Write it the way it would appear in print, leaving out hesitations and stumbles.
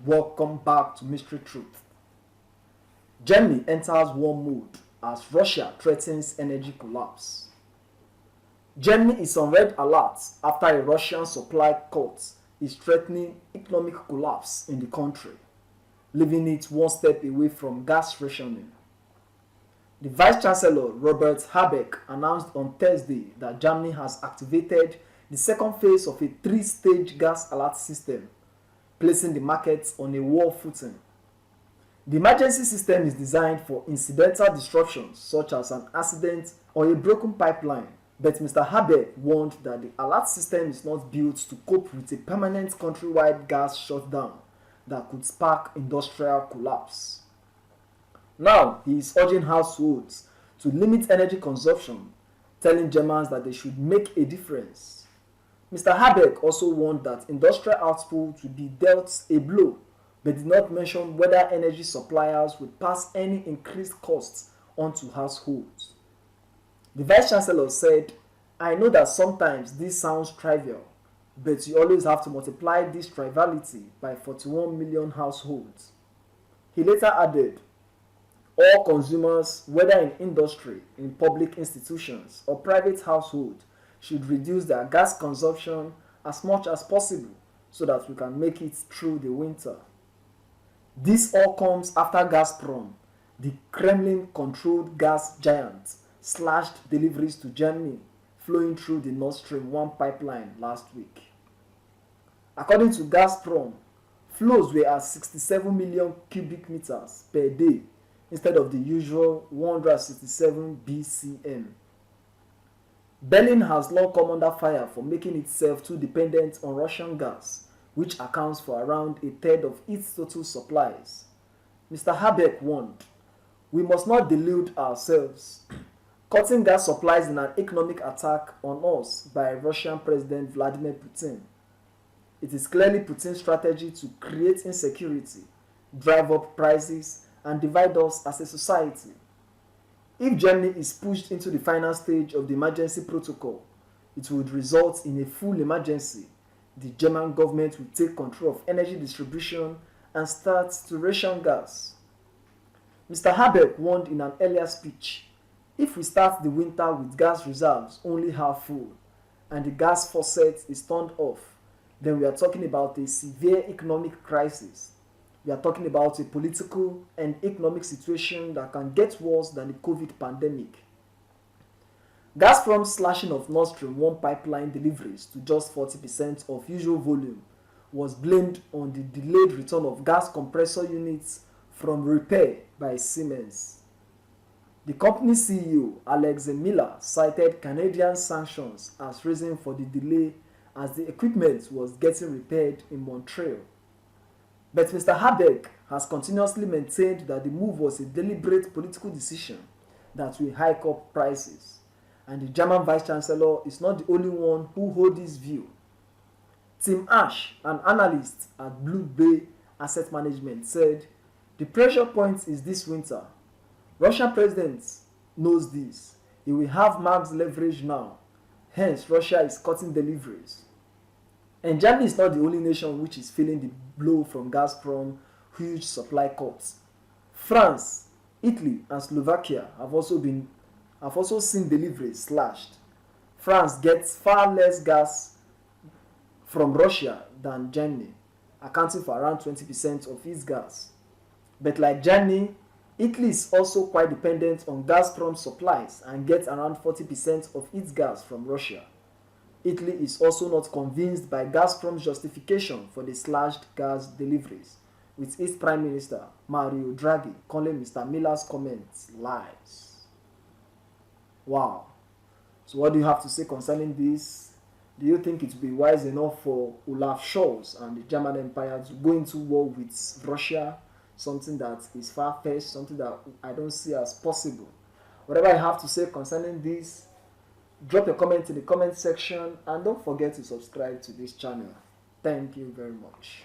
Welcome back to Mystery Truth. Germany enters war mode as Russia threatens energy collapse. Germany is on red alert after a Russian supply cut is threatening economic collapse in the country, leaving it one step away from gas rationing. The Vice-Chancellor Robert Habeck announced on Thursday that Germany has activated the second phase of a three-stage gas alert system, placing the markets on a war footing. The emergency system is designed for incidental disruptions such as an accident or a broken pipeline, but Mr Habeck warned that the alert system is not built to cope with a permanent countrywide gas shutdown that could spark industrial collapse. Now, he is urging households to limit energy consumption, telling Germans that they should make a difference. Mr. Habeck also warned that industrial output would be dealt a blow, but did not mention whether energy suppliers would pass any increased costs on to households. The Vice-Chancellor said, "I know that sometimes this sounds trivial, but you always have to multiply this triviality by 41 million households." He later added, "All consumers, whether in industry, in public institutions, or private households, should reduce their gas consumption as much as possible so that we can make it through the winter." This all comes after Gazprom, the Kremlin-controlled gas giant, slashed deliveries to Germany flowing through the Nord Stream 1 pipeline last week. According to Gazprom, flows were at 67 million cubic meters per day instead of the usual 167 BCM. Berlin has long come under fire for making itself too dependent on Russian gas, which accounts for around a third of its total supplies. Mr. Habeck warned, "We must not delude ourselves. Cutting gas supplies in an economic attack on us by Russian President Vladimir Putin. It is clearly Putin's strategy to create insecurity, drive up prices, and divide us as a society. If Germany is pushed into the final stage of the emergency protocol, it would result in a full emergency. The German government will take control of energy distribution and start to ration gas." Mr. Habeck warned in an earlier speech, "If we start the winter with gas reserves only half full and the gas faucet is turned off, then we are talking about a severe economic crisis. We are talking about a political and economic situation that can get worse than the COVID pandemic." Gazprom's slashing of Nord Stream 1 pipeline deliveries to just 40% of usual volume was blamed on the delayed return of gas compressor units from repair by Siemens. The company's CEO, Alex Miller, cited Canadian sanctions as reason for the delay as the equipment was getting repaired in Montreal. But Mr. Habeck has continuously maintained that the move was a deliberate political decision that will hike up prices, and the German Vice-Chancellor is not the only one who holds this view. Tim Ash, an analyst at Blue Bay Asset Management, said, "The pressure point is this winter. Russian president knows this. He will have max leverage now. Hence, Russia is cutting deliveries." And Germany is not the only nation which is feeling the blow from Gazprom huge supply cuts. France, Italy, and Slovakia have also seen deliveries slashed. France gets far less gas from Russia than Germany, accounting for around 20% of its gas. But like Germany, Italy is also quite dependent on Gazprom supplies and gets around 40% of its gas from Russia. Italy is also not convinced by Gazprom's justification for the slashed gas deliveries, with its Prime Minister, Mario Draghi, calling Mr. Miller's comments lies. Wow. So what do you have to say concerning this? Do you think it would be wise enough for Olaf Scholz and the German Empire to go into war with Russia? Something that is far-fetched, something that I don't see as possible. Whatever you have to say concerning this, drop a comment in the comment section and don't forget to subscribe to this channel. Thank you very much.